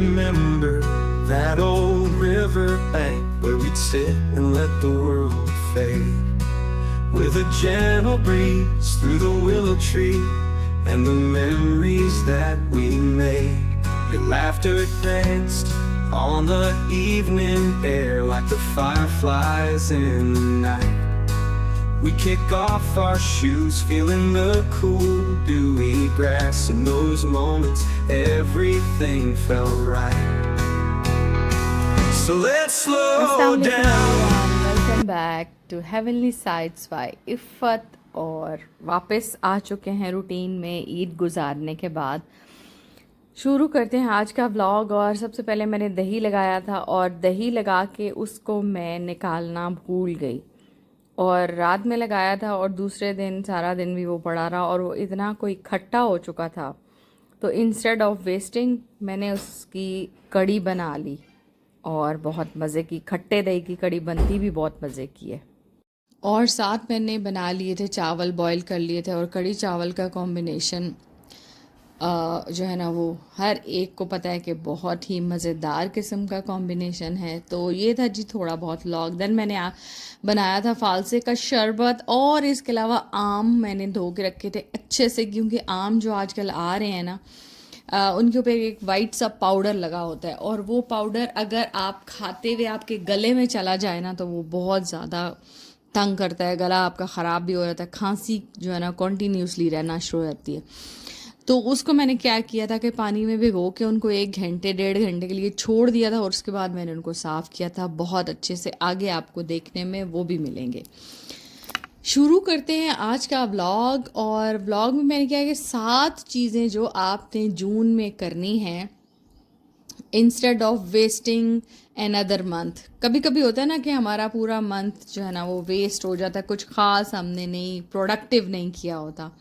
remember that old river bank where we'd sit and let the world fade, with a gentle breeze through the willow tree, and the memories that we made. Your laughter danced on the evening air like the fireflies in the night. We kick off our shoes, feeling the cool, dewy grass. In those moments, everything felt right. So let's slow down. Welcome back to heavenly sides by Iffat. और वापस आ चुके हैं routine में ईद गुजारने के बाद। शुरू करते हैं आज का व्लॉग। और सबसे पहले मैंने दही लगाया था और दही लगा के उसको मैं निकालना भूल गई और रात में लगाया था और दूसरे दिन सारा दिन भी वो पड़ा रहा और वो इतना कोई खट्टा हो चुका था, तो इंस्टेड ऑफ वेस्टिंग मैंने उसकी कड़ी बना ली और बहुत मज़े की खट्टे दही की कड़ी बनती भी बहुत मज़े की है। और साथ मैंने बना लिए थे चावल, बॉईल कर लिए थे। और कड़ी चावल का कॉम्बिनेशन जो है ना वो हर एक को पता है कि बहुत ही मज़ेदार किस्म का कॉम्बिनेशन है। तो ये था जी थोड़ा बहुत व्लॉग। देन मैंने बनाया था फालसे का शरबत और इसके अलावा आम मैंने धो के रखे थे अच्छे से, क्योंकि आम जो आजकल आ रहे हैं ना उनके ऊपर एक वाइट सा पाउडर लगा होता है और वो पाउडर अगर आप खाते हुए आपके गले में चला जाए ना तो वो बहुत ज़्यादा तंग करता है, गला आपका ख़राब भी हो जाता है, खांसी जो है ना कॉन्टीन्यूसली रहना शुरू हो जाती है। तो उसको मैंने क्या किया था कि पानी में भिगो के उनको 1-1.5 घंटे के लिए छोड़ दिया था और उसके बाद मैंने उनको साफ़ किया था बहुत अच्छे से। आगे आपको देखने में वो भी मिलेंगे। शुरू करते हैं आज का व्लॉग। और व्लॉग में मैंने क्या है कि 7 चीज़ें जो आपने जून में करनी हैं instead of wasting another month. कभी कभी होता है ना कि हमारा पूरा मंथ जो है ना वो वेस्ट हो जाता है, कुछ ख़ास हमने नहीं प्रोडक्टिव नहीं किया होता।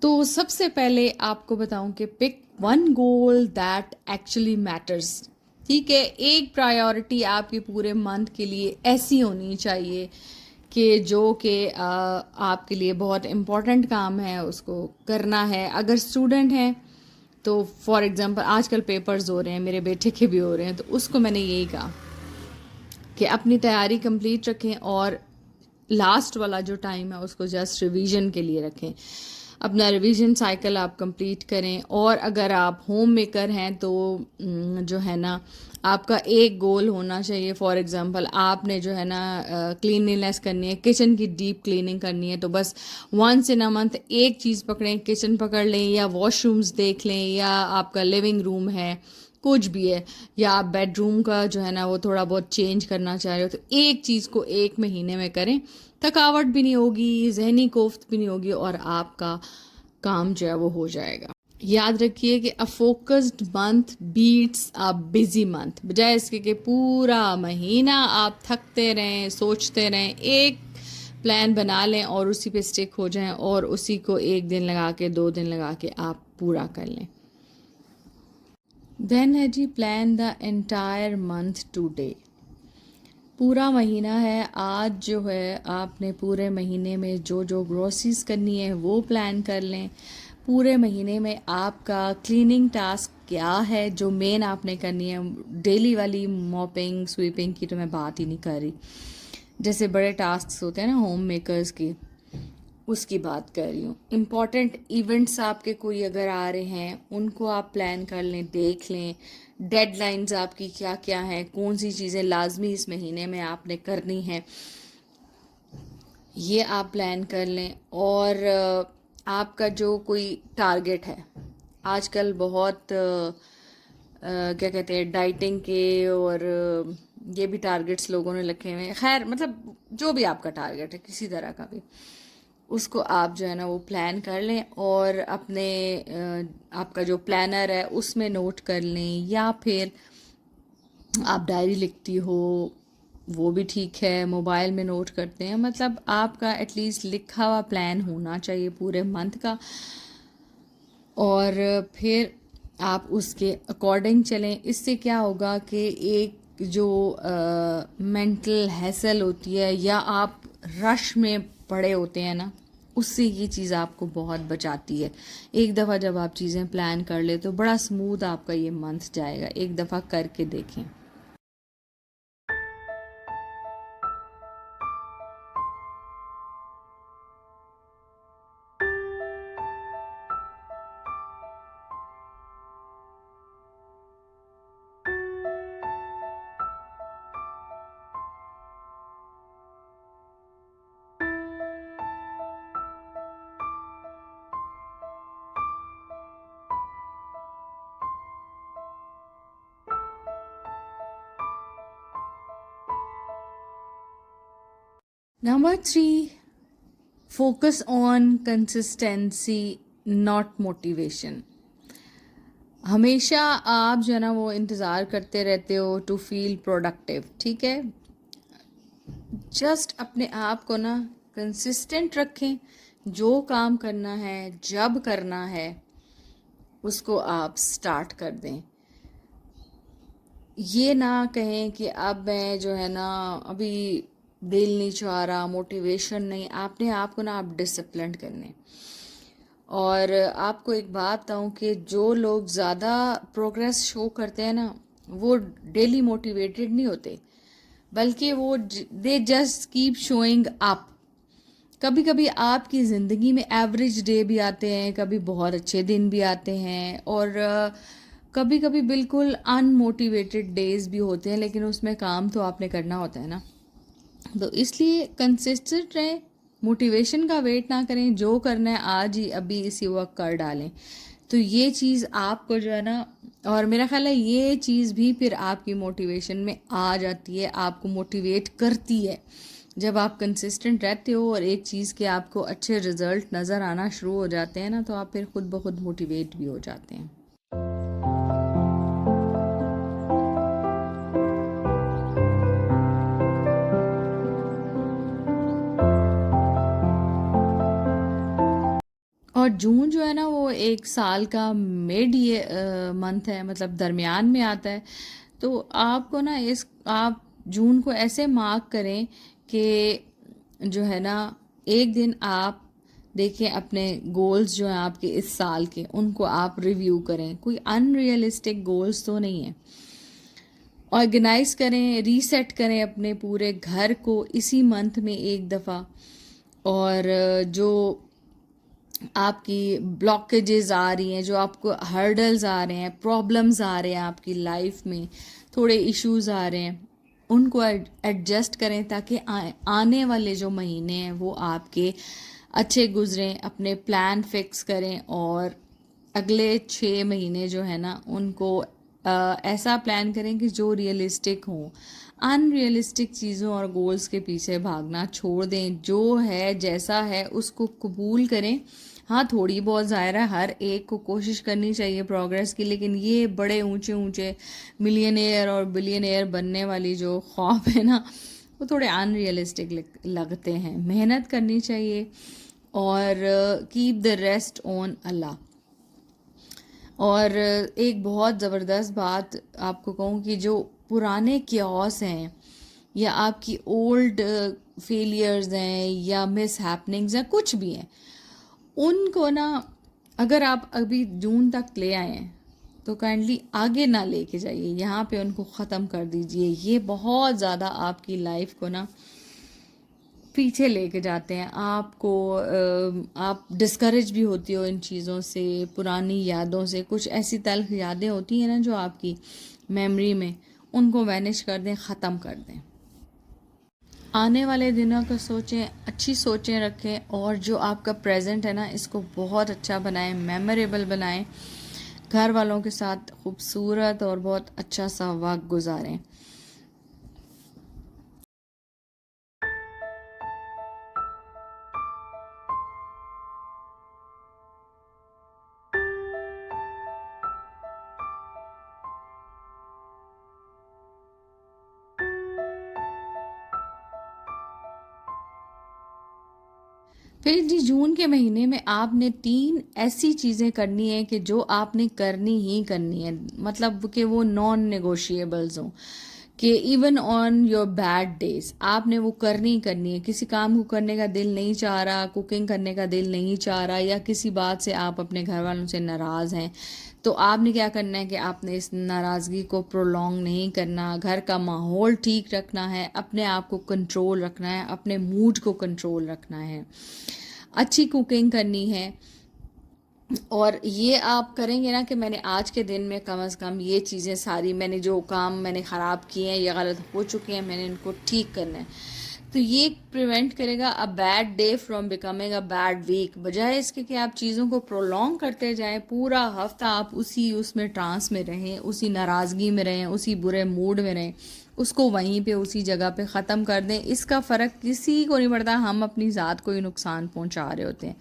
तो सबसे पहले आपको बताऊं कि pick one goal that actually matters. ठीक है, एक प्रायोरिटी आपके पूरे मंथ के लिए ऐसी होनी चाहिए कि जो कि आपके लिए बहुत इम्पोर्टेंट काम है, उसको करना है। अगर स्टूडेंट हैं तो फॉर एग्ज़ाम्पल आजकल पेपर्स हो रहे हैं, मेरे बेटे के भी हो रहे हैं, तो उसको मैंने यही कहा कि अपनी तैयारी कंप्लीट रखें और लास्ट वाला जो टाइम है उसको जस्ट रिवीजन के लिए रखें। अपना रिवीजन साइकिल आप कंप्लीट करें। और अगर आप होम मेकर हैं तो जो है ना आपका एक गोल होना चाहिए। फॉर एग्जांपल आपने जो है ना क्लीनलीनेस करनी है, किचन की डीप क्लीनिंग करनी है, तो बस वंस इन अ मंथ एक चीज़ पकड़ें, किचन पकड़ लें या वॉशरूम्स देख लें या आपका लिविंग रूम है, कुछ भी है, या आप बेडरूम का जो है ना वो थोड़ा बहुत चेंज करना चाह रहे हो, तो एक चीज़ को 1 महीने में करें। थकावट भी नहीं होगी, जहनी कोफ्त भी नहीं होगी और आपका काम जो है वो हो जाएगा। याद रखिए कि a focused month beats a busy month. बजाय इसके कि पूरा महीना आप थकते रहें, सोचते रहें, एक प्लान बना लें और उसी पे स्टिक हो जाएं और उसी को 1 दिन लगा के 2 दिन लगा के आप पूरा कर लें। देन है जी plan the entire month today. पूरा महीना है, आज जो है आपने पूरे महीने में जो जो ग्रोसरीज करनी है वो प्लान कर लें। पूरे महीने में आपका क्लीनिंग टास्क क्या है जो मेन आपने करनी है। डेली वाली मॉपिंग स्वीपिंग की तो मैं बात ही नहीं कर रही, जैसे बड़े टास्क होते हैं ना होम मेकर्स की, उसकी बात कर रही हूँ। इम्पॉर्टेंट इवेंट्स आपके कोई अगर आ रहे हैं उनको आप प्लान कर लें, देख लें डेडलाइंस आपकी क्या क्या हैं, कौन सी चीज़ें लाजमी इस महीने में आपने करनी है, ये आप प्लान कर लें। और आपका जो कोई टारगेट है, आजकल बहुत क्या कहते हैं डाइटिंग के और ये भी टारगेट्स लोगों ने रखे हुए हैं। खैर मतलब जो भी आपका टारगेट है किसी तरह का भी, उसको आप जो है ना वो प्लान कर लें और अपने आपका जो प्लानर है उसमें नोट कर लें, या फिर आप डायरी लिखती हो वो भी ठीक है, मोबाइल में नोट करते हैं। मतलब आपका एटलीस्ट लिखा हुआ प्लान होना चाहिए पूरे मंथ का और फिर आप उसके अकॉर्डिंग चलें। इससे क्या होगा कि एक जो मेंटल हैसल होती है या आप रश में पड़े होते हैं ना, उससे ये चीज़ आपको बहुत बचाती है। एक दफ़ा जब आप चीज़ें प्लान कर ले तो बड़ा स्मूथ आपका ये मंथ जाएगा। एक दफ़ा करके देखें। Number 3, focus on consistency, not motivation. हमेशा आप जो है ना वो इंतज़ार करते रहते हो टू फील प्रोडक्टिव, ठीक है। जस्ट अपने आप को ना कंसिस्टेंट रखें। जो काम करना है जब करना है उसको आप स्टार्ट कर दें। ये ना कहें कि अब मैं जो है ना अभी दिल नहीं चाह रहा, मोटिवेशन नहीं। आपने आप को ना आप डिसिप्लिन करने। और आपको एक बात बताऊं कि जो लोग ज़्यादा प्रोग्रेस शो करते हैं ना वो डेली मोटिवेटेड नहीं होते, बल्कि वो they just keep showing up. कभी कभी आपकी ज़िंदगी में एवरेज डे भी आते हैं, कभी बहुत अच्छे दिन भी आते हैं, और कभी कभी बिल्कुल अनमोटिवेटेड डेज भी होते हैं, लेकिन उसमें काम तो आपने करना होता है ना। तो इसलिए कंसिस्टेंट रहें, मोटिवेशन का वेट ना करें। जो करना है आज ही अभी इसी वक्त कर डालें। तो ये चीज़ आपको जो है ना, और मेरा ख्याल है ये चीज़ भी फिर आपकी मोटिवेशन में आ जाती है, आपको मोटिवेट करती है। जब आप कंसिस्टेंट रहते हो और एक चीज़ के आपको अच्छे रिजल्ट नज़र आना शुरू हो जाते हैं ना, तो आप फिर खुद ब खुद मोटिवेट भी हो जाते हैं। और जून जो है ना वो एक साल का मिड ये मंथ है, मतलब दरमियान में आता है। तो आपको ना आप जून को ऐसे मार्क करें कि जो है ना एक दिन आप देखें अपने गोल्स जो हैं आपके इस साल के, उनको आप रिव्यू करें। कोई अनरियलिस्टिक गोल्स तो नहीं है। ऑर्गेनाइज करें, रीसेट करें अपने पूरे घर को इसी मंथ में एक दफ़ा। और जो आपकी ब्लॉकेजेस आ रही हैं, जो आपको हर्डल्स आ रहे हैं, प्रॉब्लम्स आ रहे हैं आपकी लाइफ में, थोड़े इश्यूज आ रहे हैं, उनको एडजस्ट करें ताकि आने वाले जो महीने हैं वो आपके अच्छे गुजरें। अपने प्लान फिक्स करें और अगले 6 महीने जो है ना उनको ऐसा प्लान करें कि जो रियलिस्टिक हों। अनरियलिस्टिक चीज़ों और गोल्स के पीछे भागना छोड़ दें। जो है जैसा है उसको कबूल करें। हाँ, थोड़ी बहुत ज़ाहिर है हर एक को कोशिश करनी चाहिए प्रोग्रेस की, लेकिन ये बड़े ऊंचे ऊंचे मिलियनेयर और बिलियनेयर बनने वाली जो ख्वाब है ना वो थोड़े अनरियलिस्टिक लगते हैं। मेहनत करनी चाहिए और कीप द रेस्ट ऑन अल्लाह। और एक बहुत ज़बरदस्त बात आपको कहूँ कि जो पुराने क्योस हैं या आपकी ओल्ड फेलियर्स हैं या मिस हैपनिंग्स हैं, कुछ भी हैं, उनको ना अगर आप अभी जून तक ले आए हैं तो काइंडली आगे ना लेके जाइए, यहाँ पे उनको ख़त्म कर दीजिए। ये बहुत ज़्यादा आपकी लाइफ को ना पीछे लेके जाते हैं। आपको आप डिस्करेज भी होती हो इन चीज़ों से, पुरानी यादों से। कुछ ऐसी तल्ख यादें होती हैं ना जो आपकी मेमोरी में, उनको वैनिश कर दें, ख़त्म कर दें। आने वाले दिनों का सोचें, अच्छी सोचें रखें, और जो आपका प्रेजेंट है ना इसको बहुत अच्छा बनाएं, मेमोरेबल बनाएं। घर वालों के साथ खूबसूरत और बहुत अच्छा सा वक्त गुजारें। फिर जी जून के महीने में आपने 3 ऐसी चीज़ें करनी है कि जो आपने करनी ही करनी है, मतलब कि वो नॉन नेगोशिएबल्स हों। कि even on your bad days आपने वो करनी ही करनी है। किसी काम को करने का दिल नहीं चाह रहा, कुकिंग करने का दिल नहीं चाह रहा, या किसी बात से आप अपने घर वालों से नाराज़ हैं, तो आपने क्या करना है कि आपने इस नाराज़गी को प्रोलॉन्ग नहीं करना, घर का माहौल ठीक रखना है, अपने आप को कंट्रोल रखना है, अपने मूड को कंट्रोल रखना है, अच्छी कुकिंग करनी है। और ये आप करेंगे ना कि मैंने आज के दिन में कम से कम ये चीज़ें सारी, मैंने जो काम मैंने ख़राब किए हैं या गलत हो चुके हैं, मैंने इनको ठीक करना है, तो ये प्रिवेंट करेगा a bad day from becoming a bad week. बजाय इसके कि आप चीज़ों को प्रोलॉन्ग करते जाएं, पूरा हफ्ता आप उसी उसमें ट्रांस में रहें, उसी नाराज़गी में रहें, उसी बुरे मूड में रहें, उसको वहीं पे उसी जगह पे ख़त्म कर दें। इसका फ़र्क किसी को नहीं पड़ता, हम अपनी ज़ात को ही नुकसान पहुंचा रहे होते हैं।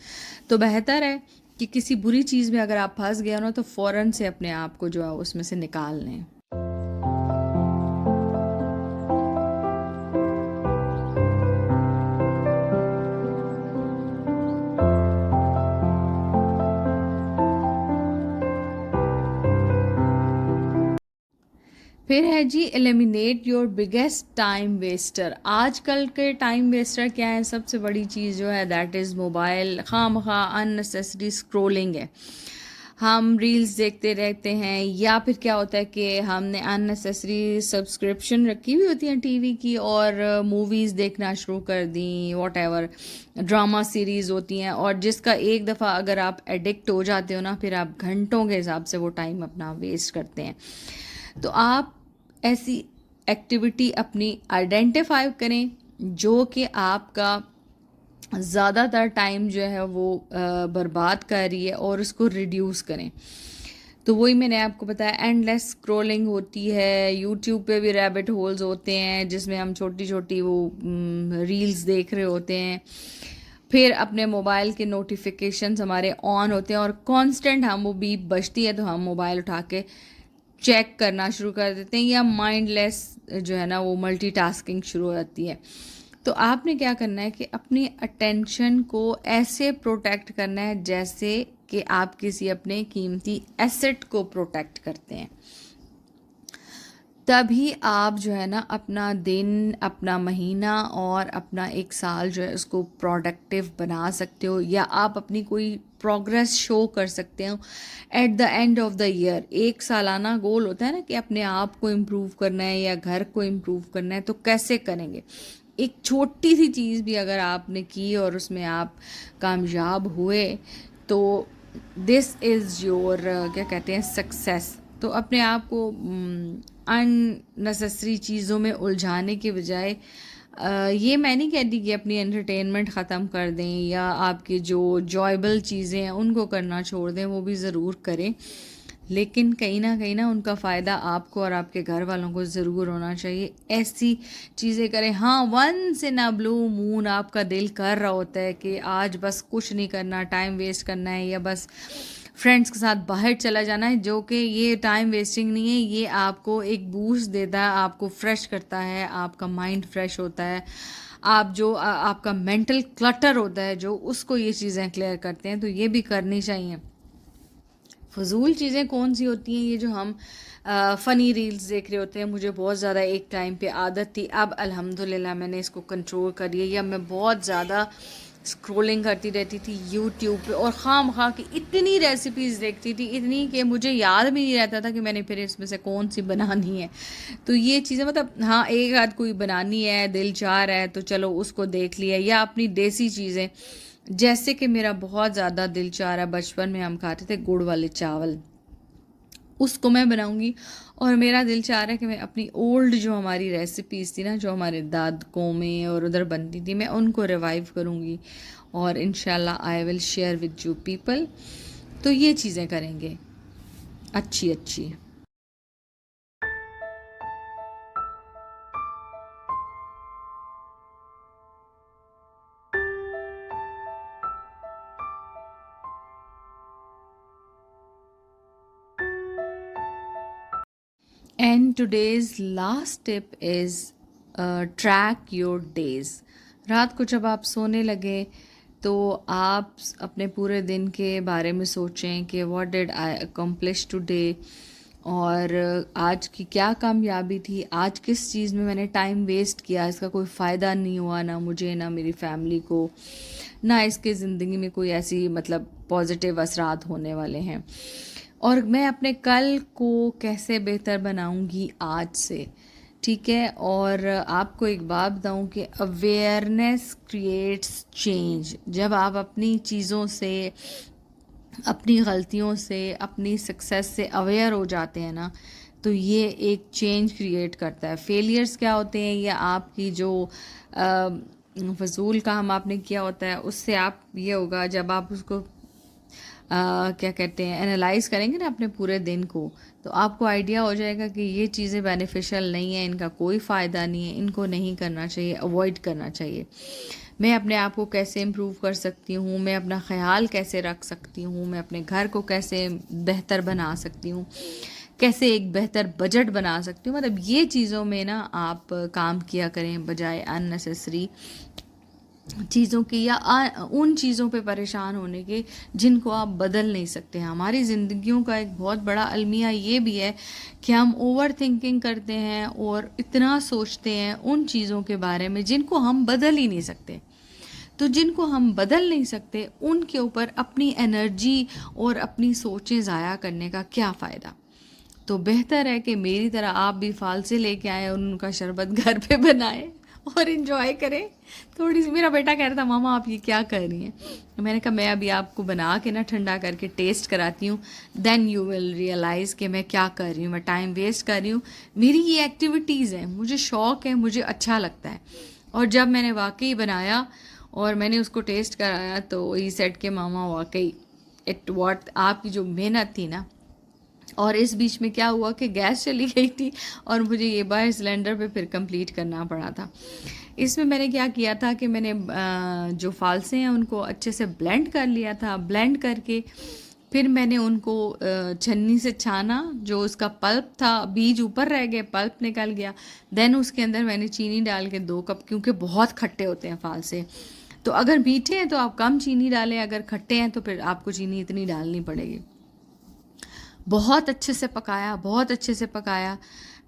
तो बेहतर है कि किसी बुरी चीज़ में अगर आप फंस गए हो ना, तो फ़ौरन से अपने आप को जो है उसमें से निकाल लें। फिर है जी eliminate your biggest time waster. आजकल के टाइम वेस्टर क्या है? सबसे बड़ी चीज़ जो है दैट इज़ मोबाइल। खामखा अननेसेसरी स्क्रोलिंग है, हम रील्स देखते रहते हैं, या फिर क्या होता है कि हमने अननेसेसरी सब्सक्रिप्शन रखी हुई होती हैं टीवी की और मूवीज़ देखना शुरू कर दी, वॉट एवर ड्रामा सीरीज़ होती हैं, और जिसका एक दफ़ा अगर आप एडिक्ट हो जाते हो ना, फिर आप घंटों के हिसाब से वो टाइम अपना वेस्ट करते हैं। तो आप ऐसी एक्टिविटी अपनी आइडेंटिफाई करें जो कि आपका ज़्यादातर टाइम जो है वो बर्बाद कर रही है, और उसको रिड्यूस करें। तो वही मैंने आपको बताया, एंडलेस स्क्रॉलिंग होती है, यूट्यूब पे भी रैबिट होल्स होते हैं जिसमें हम छोटी छोटी वो रील्स देख रहे होते हैं। फिर अपने मोबाइल के नोटिफिकेशंस हमारे ऑन होते हैं और कांस्टेंट हम वो बीप बजती है तो हम मोबाइल उठा के चेक करना शुरू कर देते हैं, या माइंडलेस जो है ना वो मल्टीटास्किंग शुरू हो जाती है। तो आपने क्या करना है कि अपनी अटेंशन को ऐसे प्रोटेक्ट करना है जैसे कि आप किसी अपने कीमती एसेट को प्रोटेक्ट करते हैं। तभी आप जो है ना अपना दिन, अपना महीना और अपना एक साल जो है उसको प्रोडक्टिव बना सकते हो, या आप अपनी कोई प्रोग्रेस शो कर सकते हो at the end of the year. एक सालाना गोल होता है ना कि अपने आप को इम्प्रूव करना है या घर को इम्प्रूव करना है, तो कैसे करेंगे? एक छोटी सी चीज़ भी अगर आपने की और उसमें आप कामयाब हुए, तो दिस इज़ योर क्या कहते हैं, सक्सेस। तो अपने आप को अननेसेसरी चीज़ों में उलझाने के बजाय ये मैं नहीं कहती कि अपनी एंटरटेनमेंट ख़त्म कर दें या आपकी जो जॉयबल चीज़ें हैं उनको करना छोड़ दें, वो भी ज़रूर करें, लेकिन कहीं ना उनका फ़ायदा आपको और आपके घर वालों को ज़रूर होना चाहिए। ऐसी चीज़ें करें। हाँ, once in a blue moon आपका दिल कर रहा होता है कि आज बस कुछ नहीं करना, टाइम वेस्ट करना है, या बस फ्रेंड्स के साथ बाहर चला जाना है, जो कि ये टाइम वेस्टिंग नहीं है, ये आपको एक बूस्ट देता है, आपको फ्रेश करता है, आपका माइंड फ्रेश होता है, आप जो आपका मेंटल क्लटर होता है जो, उसको ये चीज़ें क्लियर करते हैं। तो ये भी करनी चाहिए। फजूल चीज़ें कौन सी होती हैं? ये जो हम फ़नी रील्स देख रहे होते हैं। मुझे बहुत ज़्यादा एक टाइम पे आदत थी, अब अल्हम्दुलिल्लाह मैंने इसको कंट्रोल कर लिया। या मैं बहुत ज़्यादा स्क्रॉलिंग करती रहती थी यूट्यूब पे और खाम खा की इतनी रेसिपीज़ देखती थी, इतनी कि मुझे याद भी नहीं रहता था कि मैंने फिर इसमें से कौन सी बनानी है। तो ये चीज़ें मतलब हाँ, एक आध कोई बनानी है, दिल चाह रहा है तो चलो उसको देख लिया, या अपनी देसी चीज़ें, जैसे कि मेरा बहुत ज़्यादा दिल चाह रहा है, बचपन में हम खाते थे गुड़ वाले चावल, उसको मैं बनाऊंगी। और मेरा दिल चाह रहा है कि मैं अपनी ओल्ड जो हमारी रेसिपीज़ थी ना, जो हमारे दादकों में और उधर बनती थी, मैं उनको रिवाइव करूंगी और इंशाल्लाह I will share with you people. तो ये चीज़ें करेंगे अच्छी अच्छी। And today's last tip is track your days. रात को जब आप सोने लगे तो आप अपने पूरे दिन के बारे में सोचें कि what did I accomplish today, और आज की क्या कामयाबी थी, आज किस चीज़ में मैंने टाइम वेस्ट किया, इसका कोई फ़ायदा नहीं हुआ ना मुझे ना मेरी फैमिली को, ना इसके ज़िंदगी में कोई ऐसी मतलब पॉजिटिव असरात होने वाले हैं। और मैं अपने कल को कैसे बेहतर बनाऊंगी आज से, ठीक है। और आपको एक बात बताऊं कि अवेयरनेस क्रिएट्स चेंज। जब आप अपनी चीज़ों से, अपनी गलतियों से, अपनी सक्सेस से अवेयर हो जाते हैं ना, तो ये एक चेंज क्रिएट करता है। फेलियर्स क्या होते हैं, या आपकी जो फजूल काम आपने किया होता है, उससे आप ये होगा जब आप उसको क्या कहते हैं एनालाइज करेंगे ना अपने पूरे दिन को, तो आपको आइडिया हो जाएगा कि ये चीज़ें बेनिफिशियल नहीं है, इनका कोई फ़ायदा नहीं है, इनको नहीं करना चाहिए, अवॉइड करना चाहिए। मैं अपने आप को कैसे इम्प्रूव कर सकती हूँ, मैं अपना ख्याल कैसे रख सकती हूँ, मैं अपने घर को कैसे बेहतर बना सकती हूँ, कैसे एक बेहतर बजट बना सकती हूँ। मतलब ये चीज़ों में ना आप काम किया करें, बजाय अननेसेसरी चीज़ों की या उन चीज़ों पे परेशान होने के जिनको आप बदल नहीं सकते हैं। हमारी ज़िंदगियों का एक बहुत बड़ा अलमिया ये भी है कि हम ओवर थिंकिंग करते हैं और इतना सोचते हैं उन चीज़ों के बारे में जिनको हम बदल ही नहीं सकते। तो जिनको हम बदल नहीं सकते उनके ऊपर अपनी एनर्जी और अपनी सोचें ज़ाया करने का क्या फ़ायदा। तो बेहतर है कि मेरी तरह आप भी फाल से लेके आए और उनका शरबत घर पे बनाए और इन्जॉय करें। थोड़ी सी मेरा बेटा कह रहा था मामा आप ये क्या कर रही हैं, तो मैंने कहा मैं अभी आपको बना के ना ठंडा करके टेस्ट कराती हूँ, देन यू विल रियलाइज़ कि मैं क्या कर रही हूँ, मैं टाइम वेस्ट कर रही हूँ। मेरी ये एक्टिविटीज़ हैं, मुझे शौक़ है, मुझे अच्छा लगता है। और जब मैंने वाकई बनाया और मैंने उसको टेस्ट कराया तो ही सेट के मामा वाकई इट वॉट आपकी जो मेहनत थी ना। और इस बीच में क्या हुआ कि गैस चली गई थी और मुझे ये बार सिलेंडर पे फिर कंप्लीट करना पड़ा था। इसमें मैंने क्या किया था कि मैंने जो फालसे हैं उनको अच्छे से ब्लेंड कर लिया था। ब्लेंड करके फिर मैंने उनको छन्नी से छाना, जो उसका पल्प था, बीज ऊपर रह गए, पल्प निकल गया। देन उसके अंदर मैंने चीनी डाल के 2 कप, क्योंकि बहुत खट्टे होते हैं फालसे, तो अगर मीठे हैं तो आप कम चीनी डालें, अगर खट्टे हैं तो फिर आपको चीनी इतनी डालनी पड़ेगी। बहुत अच्छे से पकाया, बहुत अच्छे से पकाया।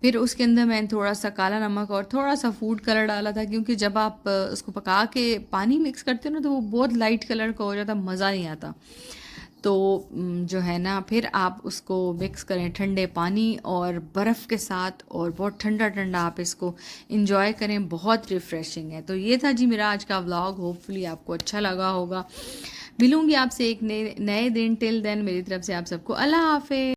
फिर उसके अंदर मैंने थोड़ा सा काला नमक और थोड़ा सा फूड कलर डाला था, क्योंकि जब आप उसको पका के पानी मिक्स करते हो ना तो वो बहुत लाइट कलर का हो जाता, मज़ा नहीं आता। तो जो है ना, फिर आप उसको मिक्स करें ठंडे पानी और बर्फ़ के साथ, और बहुत ठंडा ठंडा आप इसको इंजॉय करें, बहुत रिफ़्रेशिंग है। तो ये था जी मेरा आज का व्लॉग, होपफुली आपको अच्छा लगा होगा। मिलूंगी आपसे एक नए दिन। टिल देन मेरी तरफ से आप सबको अल्लाह हाफ़िज़।